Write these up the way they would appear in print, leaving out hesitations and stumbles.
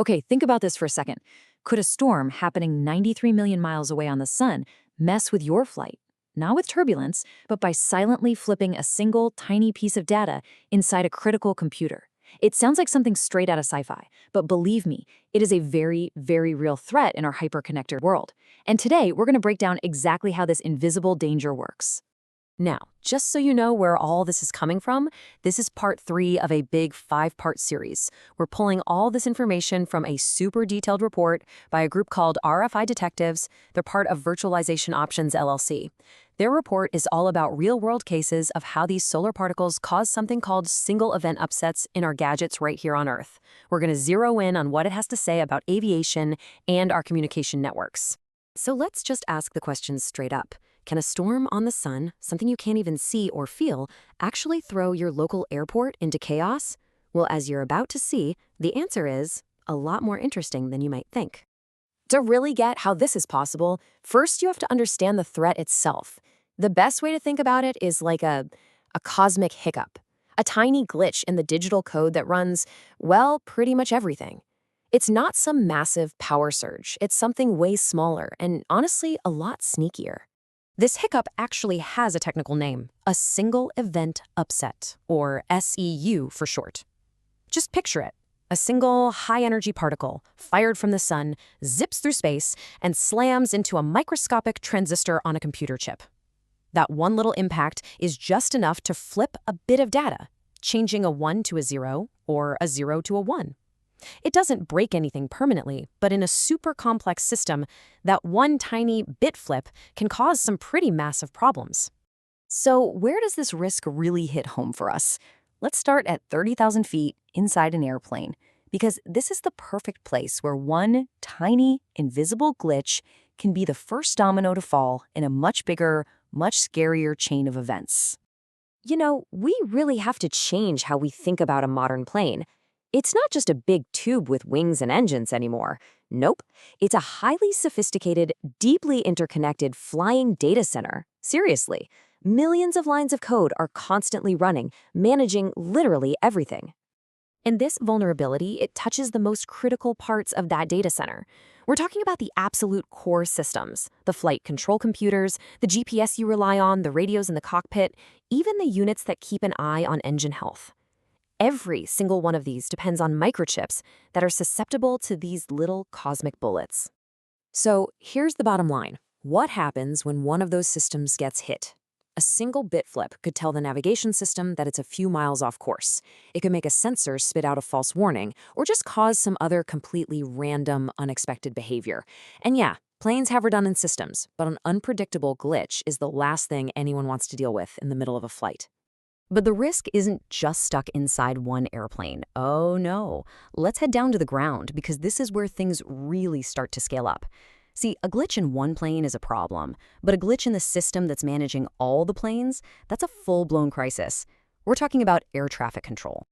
Okay, think about this for a second. Could a storm happening 93 million miles away on the sun mess with your flight? Not with turbulence, but by silently flipping a single tiny piece of data inside a critical computer. It sounds like something straight out of sci-fi, but believe me, it is a very, very real threat in our hyperconnected world. And today, we're going to break down exactly how this invisible danger works. Now, just so you know where all this is coming from, this is part 3 of a big 5-part series. We're pulling all this information from a super detailed report by a group called RFI Detectives. They're part of Virtualization Options LLC. Their report is all about real-world cases of how these solar particles cause something called single-event upsets in our gadgets right here on Earth. We're going to zero in on what it has to say about aviation and our communication networks. So let's just ask the questions straight up. Can a storm on the sun, something you can't even see or feel, actually throw your local airport into chaos? Well, as you're about to see, the answer is a lot more interesting than you might think. To really get how this is possible, first you have to understand the threat itself. The best way to think about it is like a cosmic hiccup, a tiny glitch in the digital code that runs, well, pretty much everything. It's not some massive power surge. It's something way smaller and honestly a lot sneakier. This hiccup actually has a technical name, a single event upset, or SEU for short. Just picture it. A single high-energy particle, fired from the sun, zips through space and slams into a microscopic transistor on a computer chip. That one little impact is just enough to flip a bit of data, changing a 1 to a 0 or a 0 to a 1. It doesn't break anything permanently, but in a super complex system, that one tiny bit flip can cause some pretty massive problems. So where does this risk really hit home for us? Let's start at 30,000 feet inside an airplane, because this is the perfect place where one tiny, invisible glitch can be the first domino to fall in a much bigger, much scarier chain of events. You know, we really have to change how we think about a modern plane. It's not just a big tube with wings and engines anymore. Nope, it's a highly sophisticated, deeply interconnected flying data center. Seriously, millions of lines of code are constantly running, managing literally everything. And this vulnerability, it touches the most critical parts of that data center. We're talking about the absolute core systems, the flight control computers, the GPS you rely on, the radios in the cockpit, even the units that keep an eye on engine health. Every single one of these depends on microchips that are susceptible to these little cosmic bullets. So here's the bottom line. What happens when one of those systems gets hit? A single bit flip could tell the navigation system that it's a few miles off course. It could make a sensor spit out a false warning, or just cause some other completely random, unexpected behavior. And yeah, planes have redundant systems, but an unpredictable glitch is the last thing anyone wants to deal with in the middle of a flight. But the risk isn't just stuck inside one airplane. Oh no. Let's head down to the ground because this is where things really start to scale up. See, a glitch in one plane is a problem, but a glitch in the system that's managing all the planes, that's a full-blown crisis. We're talking about air traffic control.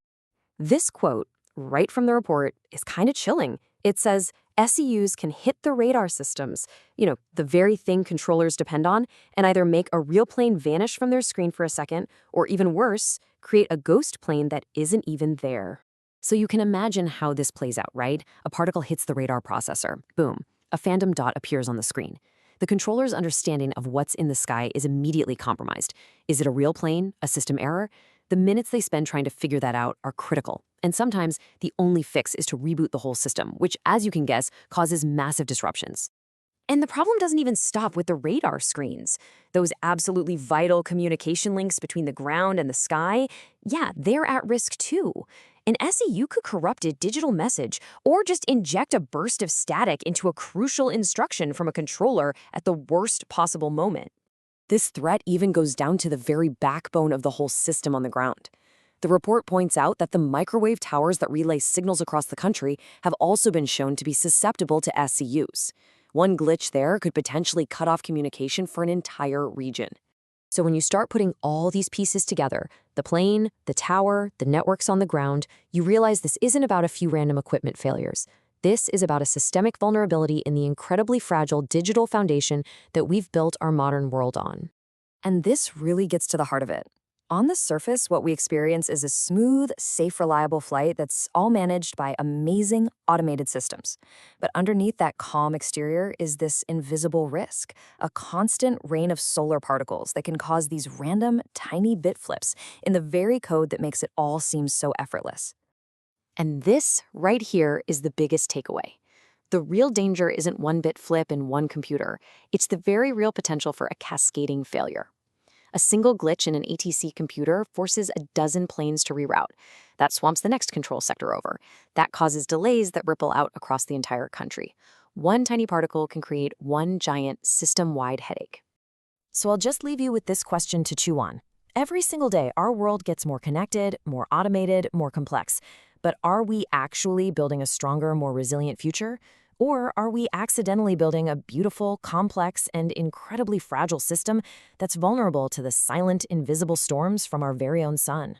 This quote, right from the report, is kind of chilling. It says, SEUs can hit the radar systems, the very thing controllers depend on, and either make a real plane vanish from their screen for a second, or even worse, create a ghost plane that isn't even there. So you can imagine how this plays out, right? A particle hits the radar processor. Boom. A phantom dot appears on the screen. The controller's understanding of what's in the sky is immediately compromised. Is it a real plane? A system error? The minutes they spend trying to figure that out are critical. And sometimes the only fix is to reboot the whole system, which, as you can guess, causes massive disruptions. And the problem doesn't even stop with the radar screens. Those absolutely vital communication links between the ground and the sky, yeah, they're at risk too. An SEU could corrupt a digital message or just inject a burst of static into a crucial instruction from a controller at the worst possible moment. This threat even goes down to the very backbone of the whole system on the ground. The report points out that the microwave towers that relay signals across the country have also been shown to be susceptible to SEUs. One glitch there could potentially cut off communication for an entire region. So when you start putting all these pieces together, the plane, the tower, the networks on the ground, you realize this isn't about a few random equipment failures. This is about a systemic vulnerability in the incredibly fragile digital foundation that we've built our modern world on. And this really gets to the heart of it. On the surface, what we experience is a smooth, safe, reliable flight that's all managed by amazing automated systems. But underneath that calm exterior is this invisible risk, a constant rain of solar particles that can cause these random, tiny bit flips in the very code that makes it all seem so effortless. And this, right here, is the biggest takeaway. The real danger isn't one bit flip in one computer, it's the very real potential for a cascading failure. A single glitch in an ATC computer forces a dozen planes to reroute. That swamps the next control sector over. That causes delays that ripple out across the entire country. One tiny particle can create one giant system-wide headache. So I'll just leave you with this question to chew on. Every single day, our world gets more connected, more automated, more complex. But are we actually building a stronger, more resilient future? Or are we accidentally building a beautiful, complex, and incredibly fragile system that's vulnerable to the silent, invisible storms from our very own sun?